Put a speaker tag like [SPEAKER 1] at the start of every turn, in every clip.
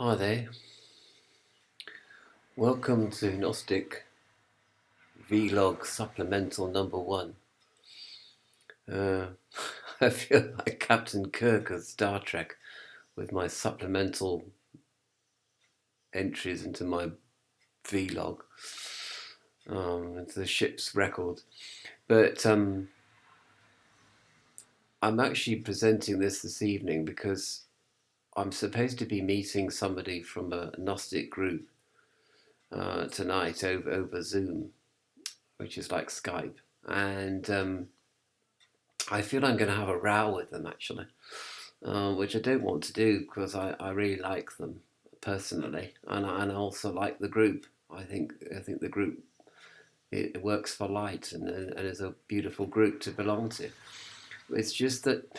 [SPEAKER 1] Hi there, welcome to Gnostic Vlog Supplemental number 1. Uh, I feel like Captain Kirk of Star Trek with my supplemental entries into my Vlog, into the ship's record. But I'm actually presenting this evening because I'm supposed to be meeting somebody from a Gnostic group tonight over Zoom, which is like Skype. And I feel I'm going to have a row with them actually, which I don't want to do because I really like them personally, and I also like the group. I think the group it works for light and is a beautiful group to belong to. It's just that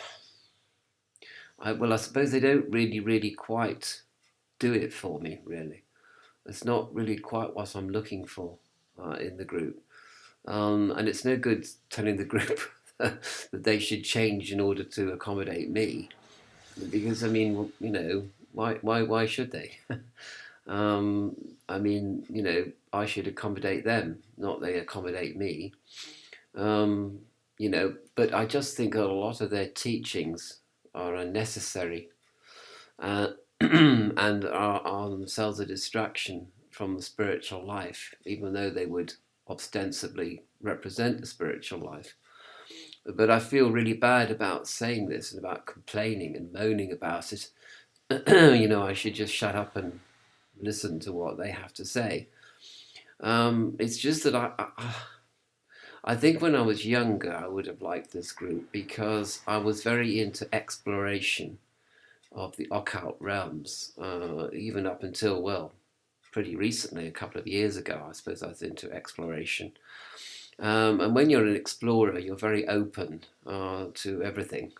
[SPEAKER 1] I suppose they don't really quite do it for me. Really, it's not really quite what I'm looking for in the group. And it's no good telling the group that they should change in order to accommodate me, because I mean, why should they? I mean, I should accommodate them, not they accommodate me. Um, but I just think a lot of their teachings are unnecessary, uh, and are themselves a distraction from the spiritual life, even though they would ostensibly represent the spiritual life. But I feel really bad about saying this and about complaining and moaning about it. I should just shut up and listen to what they have to say. It's just that I think when I was younger, I would have liked this group because I was very into exploration of the occult realms, even up until, well, pretty recently, a couple of years ago, I suppose I was into exploration. And when you're an explorer, you're very open to everything,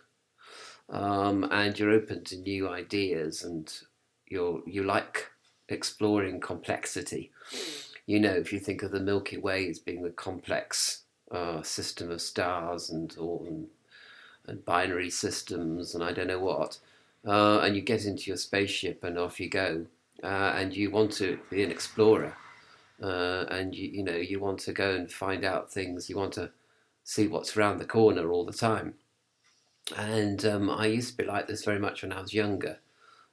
[SPEAKER 1] and you're open to new ideas, and you like exploring complexity. If you think of the Milky Way as being a complex system of stars and binary systems, and I don't know what, and you get into your spaceship and off you go, and you want to be an explorer, and you want to go and find out things. You want to see what's around the corner all the time. And I used to be like this very much when I was younger,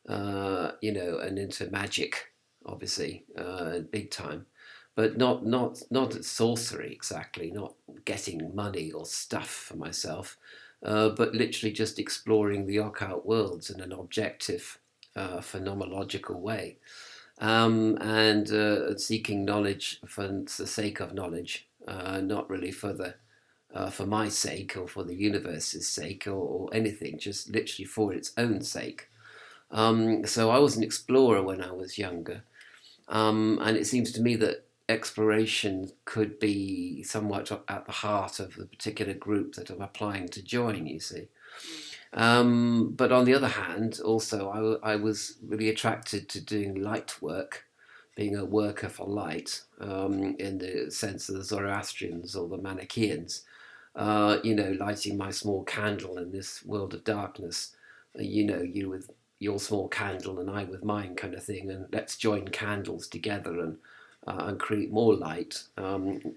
[SPEAKER 1] and into magic, obviously, big time, but not sorcery exactly, not getting money or stuff for myself, but literally just exploring the occult worlds in an objective, phenomenological way, and seeking knowledge for the sake of knowledge, not really for my sake or for the universe's sake or anything, just literally for its own sake. So I was an explorer when I was younger, and it seems to me that exploration could be somewhat at the heart of the particular group that I'm applying to join, you see. But on the other hand, also, I was really attracted to doing light work, being a worker for light, in the sense of the Zoroastrians or the Manichaeans, lighting my small candle in this world of darkness, you with your small candle and I with mine kind of thing, and let's join candles together and create more light,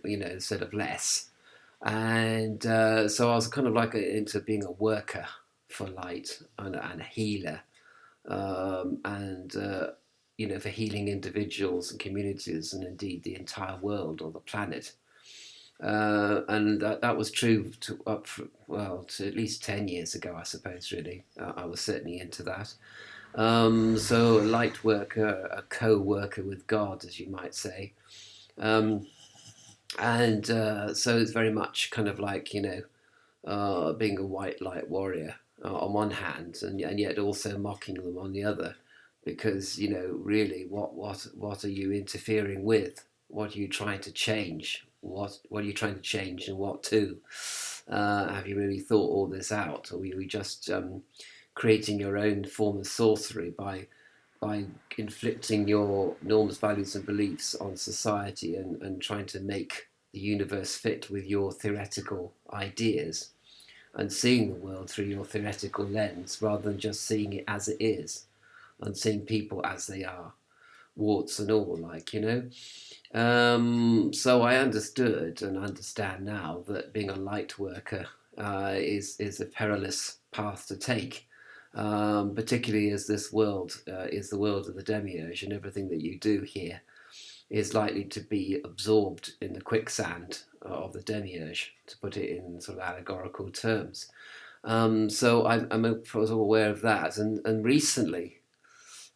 [SPEAKER 1] instead of less. And so I was kind of like into being a worker for light and a healer, and for healing individuals and communities and indeed the entire world or the planet. And that was true to at least 10 years ago, I suppose, really. I was certainly into that. So a light worker, a co-worker with God, as you might say. Um, and so it's very much kind of like, being a white light warrior on one hand, and yet also mocking them on the other, because really, what are you interfering with? What are you trying to change? What are you trying to change, and what to? Have you really thought all this out, or are you just creating your own form of sorcery by inflicting your norms, values, and beliefs on society, and trying to make the universe fit with your theoretical ideas, and seeing the world through your theoretical lens rather than just seeing it as it is? and seeing people as they are, warts and all, So I understood and understand now that being a light worker is a perilous path to take, particularly as this world is the world of the demiurge, and everything that you do here is likely to be absorbed in the quicksand of the demiurge, to put it in sort of allegorical terms. So I'm aware of that, and recently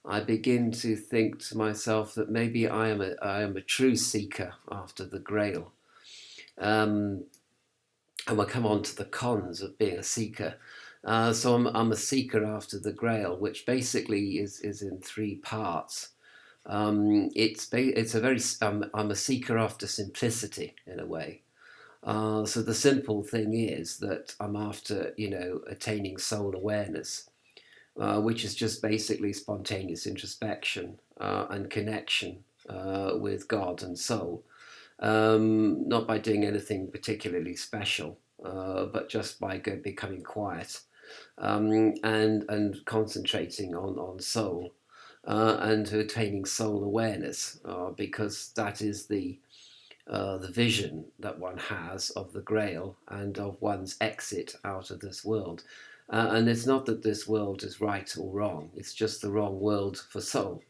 [SPEAKER 1] I begin to think to myself that maybe I am a true seeker after the Grail. Um, and we'll come on to the cons of being a seeker. So I'm a seeker after the Grail, which basically is in three parts. It's a very I'm a seeker after simplicity in a way. So the simple thing is that I'm after attaining soul awareness, which is just basically spontaneous introspection and connection with God and soul. Not by doing anything particularly special, but just by becoming quiet and concentrating on soul and attaining soul awareness, because that is the vision that one has of the Grail and of one's exit out of this world. And it's not that this world is right or wrong, it's just the wrong world for soul.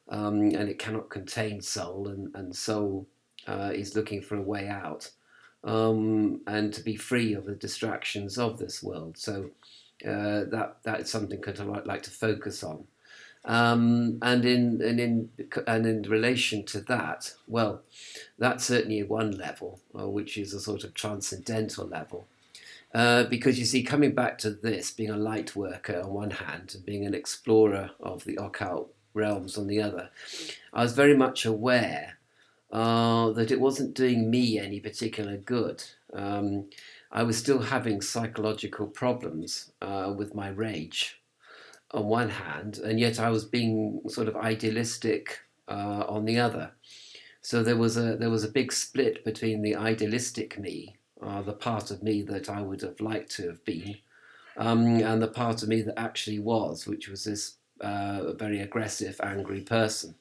[SPEAKER 1] And it cannot contain soul, and soul is looking for a way out, and to be free of the distractions of this world. So that is something that I'd like to focus on. And in relation to that, well, that's certainly one level, which is a sort of transcendental level. Because you see, coming back to this, being a light worker on one hand and being an explorer of the occult realms on the other, I was very much aware that it wasn't doing me any particular good. I was still having psychological problems with my rage on one hand, and yet I was being sort of idealistic on the other. So there was a big split between the idealistic me, the part of me that I would have liked to have been, and the part of me that actually was, which was this very aggressive, angry person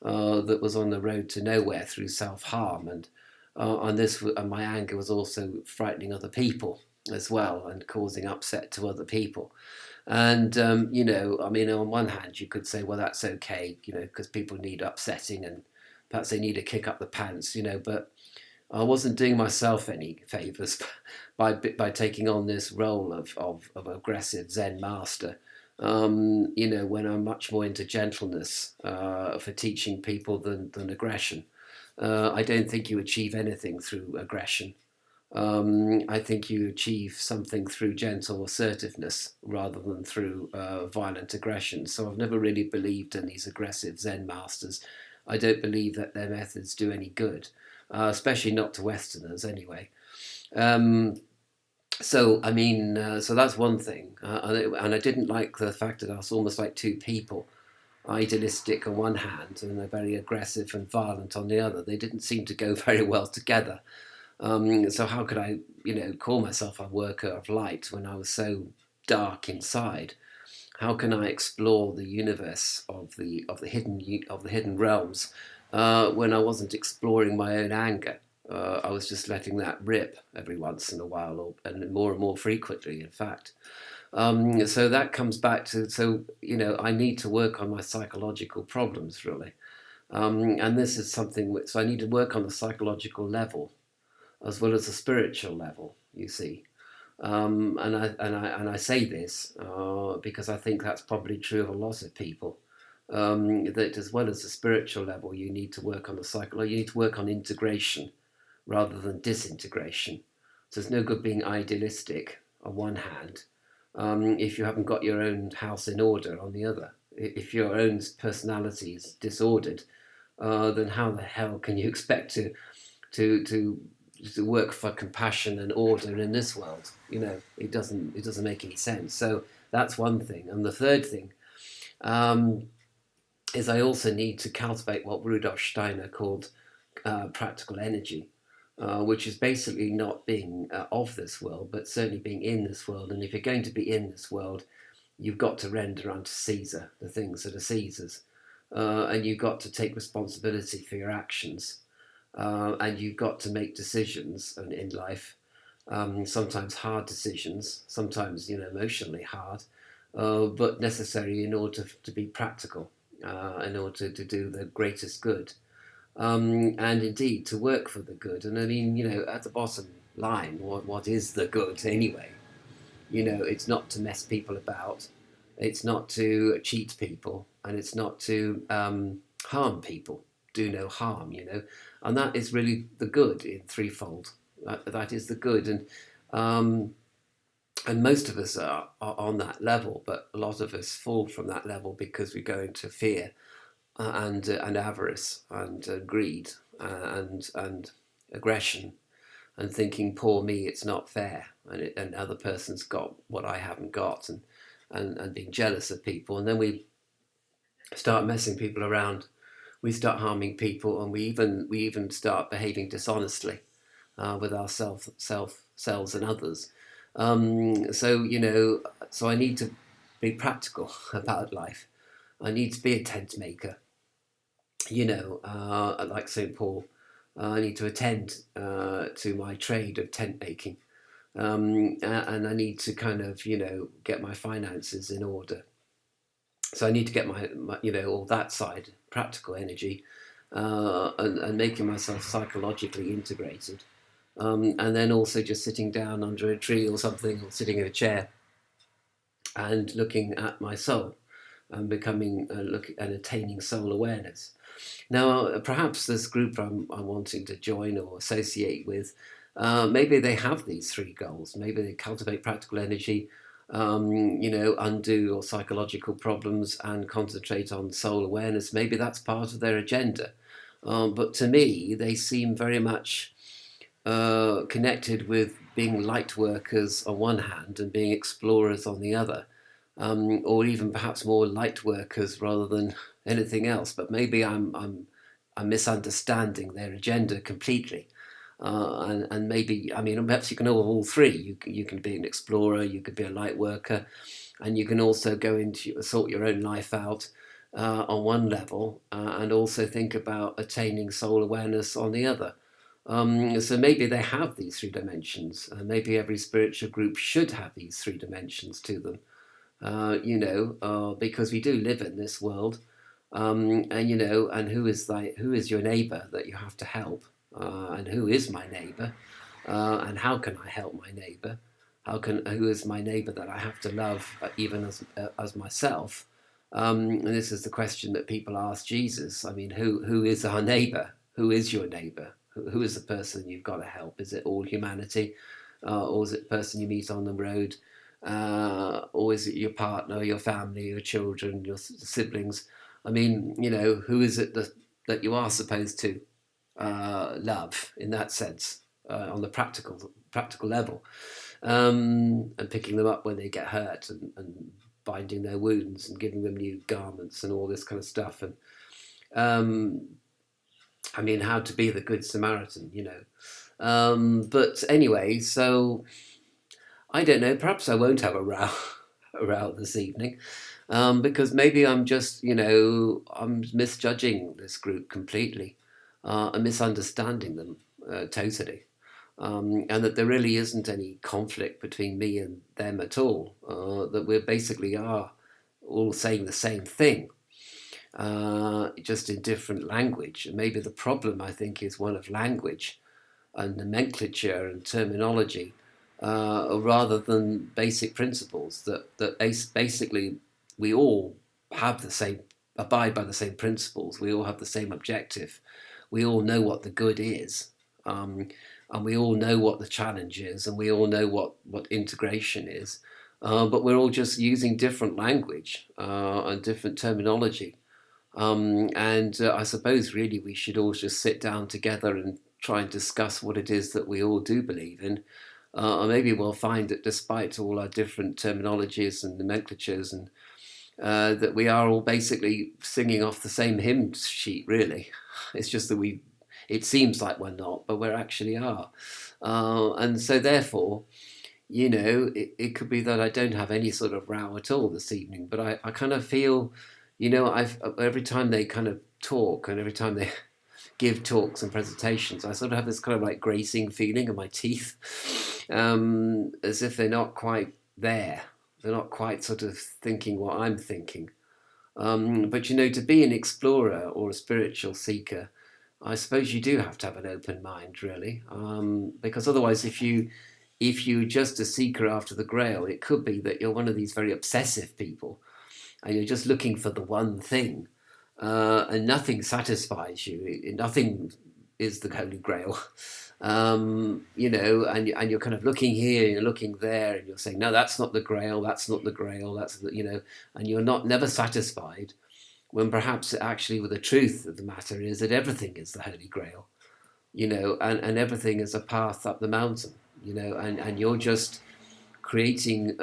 [SPEAKER 1] that was on the road to nowhere through self-harm, and my anger was also frightening other people as well and causing upset to other people. And I mean, on one hand, you could say, well, that's okay, because people need upsetting and perhaps they need to kick up the pants, but I wasn't doing myself any favors by taking on this role of aggressive Zen master. When I'm much more into gentleness for teaching people than aggression. I don't think you achieve anything through aggression. I think you achieve something through gentle assertiveness rather than through violent aggression. So I've never really believed in these aggressive Zen masters. I don't believe that their methods do any good, especially not to Westerners anyway. So I mean, so that's one thing, and I didn't like the fact that I was almost like two people, idealistic on one hand and they're very aggressive and violent on the other. They didn't seem to go very well together. So how could I, call myself a worker of light when I was so dark inside? How can I explore the universe of the hidden realms when I wasn't exploring my own anger? I was just letting that rip every once in a while, and more frequently, in fact. So that comes back to, I need to work on my psychological problems, really. And this is something which, so I need to work on the psychological level as well as a spiritual level, you see. And I say this because I think that's probably true of a lot of people. That as well as the spiritual level, you need to work on the you need to work on integration rather than disintegration. So it's no good being idealistic on one hand if you haven't got your own house in order on the other. If your own personality is disordered, then how the hell can you expect to work for compassion and order in this world? It doesn't make any sense. So that's one thing. And the third thing is I also need to cultivate what Rudolf Steiner called practical energy, which is basically not being of this world, but certainly being in this world. And if you're going to be in this world, you've got to render unto Caesar the things that are Caesar's, and you've got to take responsibility for your actions, and you've got to make decisions in life, sometimes hard decisions, sometimes emotionally hard, but necessary in order to be practical, in order to do the greatest good, and indeed to work for the good. And I mean, at the bottom line, what is the good anyway? It's not to mess people about, it's not to cheat people, and it's not to harm people, do no harm, and that is really the good in threefold. That is the good, um, and most of us are on that level, but a lot of us fall from that level because we go into fear, and avarice, and greed, and aggression, and thinking, poor me, it's not fair, and other person's got what I haven't got, and being jealous of people, and then we start messing people around, we start harming people, and we even start behaving dishonestly, with ourselves and others. So I need to be practical about life. I need to be a tent maker, like St. Paul. I need to attend to my trade of tent making, and I need to kind of, get my finances in order. So I need to get my all that side, practical energy, and making myself psychologically integrated. And then also just sitting down under a tree or something, or sitting in a chair and looking at my soul, and becoming and attaining soul awareness. Now, perhaps this group I'm wanting to join or associate with, maybe they have these three goals. Maybe they cultivate practical energy, undo or psychological problems, and concentrate on soul awareness. Maybe that's part of their agenda. But to me, they seem very much connected with being light workers on one hand and being explorers on the other, or even perhaps more light workers rather than anything else. But maybe I'm misunderstanding their agenda completely. And maybe, I mean, perhaps you can have all three. You can be an explorer, you could be a light worker, and you can also go into sort your own life out on one level, and also think about attaining soul awareness on the other. So maybe they have these three dimensions. Maybe every spiritual group should have these three dimensions to them, because we do live in this world, and who is your neighbour that you have to help, and who is my neighbour, and how can I help my neighbour? Who is my neighbour that I have to love, even as myself? And this is the question that people ask Jesus. I mean, who is our neighbour? Who is your neighbour? Who is the person you've got to help? Is it all humanity, or is it the person you meet on the road? Or is it your partner, your family, your children, your siblings? I mean, who is it that you are supposed to love in that sense, on the practical level, and picking them up when they get hurt, and binding their wounds and giving them new garments and all this kind of stuff. And I mean, how to be the good Samaritan, but anyway, so I don't know. Perhaps I won't have a row, a row this evening, because maybe I'm just, I'm misjudging this group completely, and misunderstanding them totally, and that there really isn't any conflict between me and them at all. That we basically are all saying the same thing, just in different language. And maybe the problem, I think, is one of language and nomenclature and terminology, rather than basic principles. That basically we all have the same, abide by the same principles. We all have the same objective. We all know what the good is, and we all know what the challenge is, and we all know what integration is. But we're all just using different language, and different terminology. And I suppose really we should all just sit down together and try and discuss what it is that we all do believe in. Or maybe we'll find that despite all our different terminologies and nomenclatures, and that we are all basically singing off the same hymn sheet, really. It's just that it seems like we're not, but we actually are. And so therefore, it could be that I don't have any sort of row at all this evening, but I kind of feel, I've every time they kind of talk and every time they give talks and presentations, I sort of have this kind of like grating feeling in my teeth, as if they're not quite there. They're not quite sort of thinking what I'm thinking. But to be an explorer or a spiritual seeker, I suppose you do have to have an open mind, really, because otherwise, if you're just a seeker after the Grail, it could be that you're one of these very obsessive people, and you're just looking for the one thing, and nothing satisfies you. Nothing is the Holy Grail, and you're kind of looking here, and you're looking there, and you're saying, no, that's not the Grail, that's not the Grail, and you're not never satisfied. When perhaps actually, the truth of the matter is that everything is the Holy Grail, and everything is a path up the mountain, and you're just creating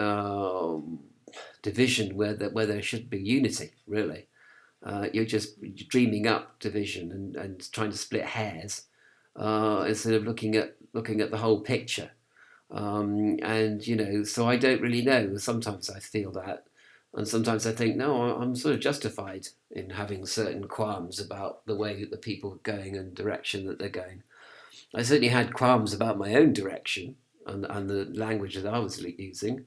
[SPEAKER 1] division where there should be unity, really. You're just dreaming up division and trying to split hairs, instead of looking at the whole picture. And so I don't really know. Sometimes I feel that, and sometimes I think, no, I'm sort of justified in having certain qualms about the way that the people are going and direction that they're going. I certainly had qualms about my own direction and the language that I was using.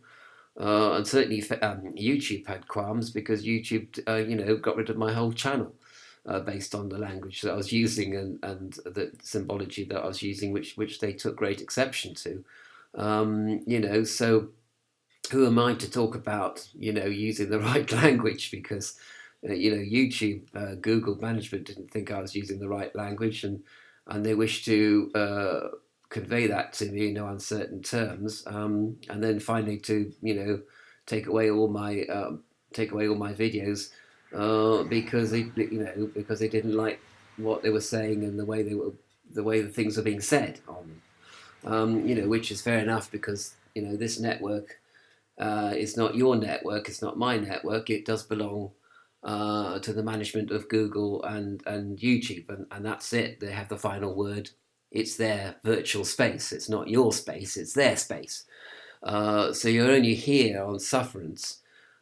[SPEAKER 1] And certainly YouTube had qualms because YouTube, got rid of my whole channel, based on the language that I was using and the symbology that I was using, which they took great exception to. So who am I to talk about, using the right language? Because, YouTube, Google management didn't think I was using the right language, and they wished to convey that to me in no uncertain terms, and then finally to, take away all my videos, because they didn't like what they were saying and the way the things were being said on them. Which is fair enough because this network, it's not your network, it's not my network. It does belong to the management of Google and YouTube, and that's it. They have the final word. It's their virtual space. It's not your space. It's their space. So you're only here on sufferance.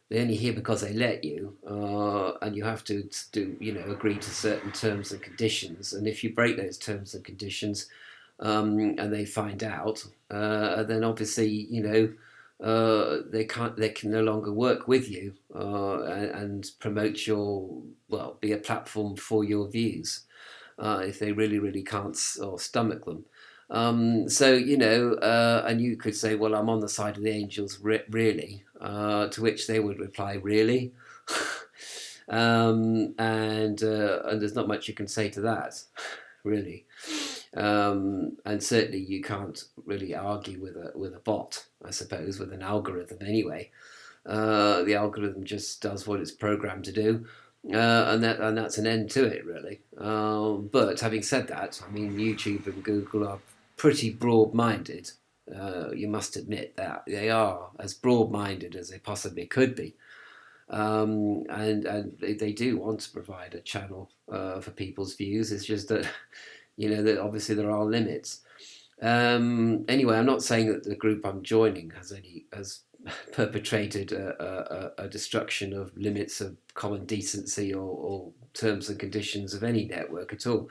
[SPEAKER 1] They're only here because they let you, and you have to agree to certain terms and conditions. And if you break those terms and conditions, and they find out, then obviously they can no longer work with you, and promote be a platform for your views, if they really really can't or stomach them. And you could say, well, I'm on the side of the angels, really, to which they would reply, really. And there's not much you can say to that, really. And certainly you can't really argue with a bot, I suppose, with an algorithm anyway. The algorithm just does what it's programmed to do, and that's an end to it, really. But having said that, I mean, YouTube and Google are pretty broad-minded. You must admit that they are as broad-minded as they possibly could be, and they do want to provide a channel for people's views. It's just that that obviously there are limits. Anyway, I'm not saying that the group I'm joining has perpetrated a destruction of limits of common decency or terms and conditions of any network at all.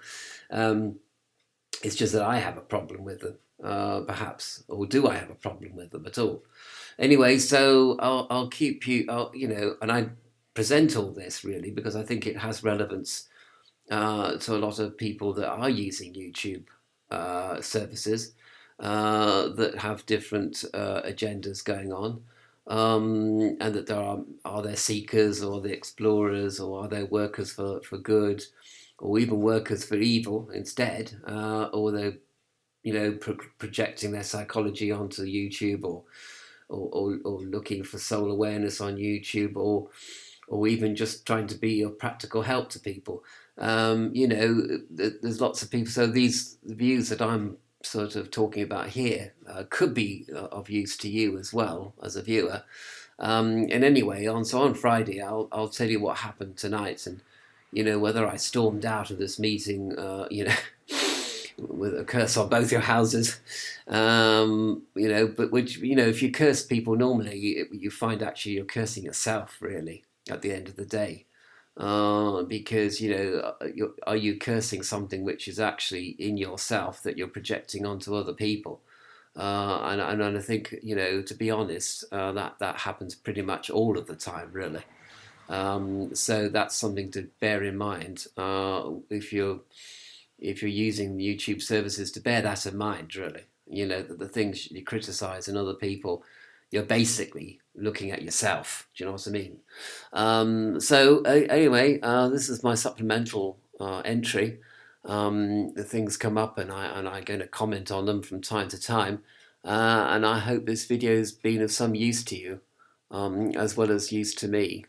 [SPEAKER 1] It's just that I have a problem with them, perhaps, or do I have a problem with them at all? Anyway, so I'll keep you, and I present all this really because I think it has relevance to a lot of people that are using YouTube services, that have different agendas going on, and that are there seekers or the explorers, or are there workers for good, or even workers for evil instead, or they're projecting their psychology onto YouTube, or looking for soul awareness on YouTube, or even just trying to be of practical help to people. There's lots of people. So these views that I'm sort of talking about here could be of use to you as well as a viewer. And anyway, on Friday, I'll tell you what happened tonight, and whether I stormed out of this meeting, with a curse on both your houses. But which, if you curse people normally, you find actually you're cursing yourself really at the end of the day. Because are you cursing something which is actually in yourself that you're projecting onto other people? And I think, to be honest, that happens pretty much all of the time, really. So that's something to bear in mind if you're using YouTube services, to bear that in mind, really. That the things you criticize in other people, you're basically looking at yourself. Do you know what I mean? Anyway, this is my supplemental entry. The things come up, and I'm going to comment on them from time to time. And I hope this video has been of some use to you, as well as use to me.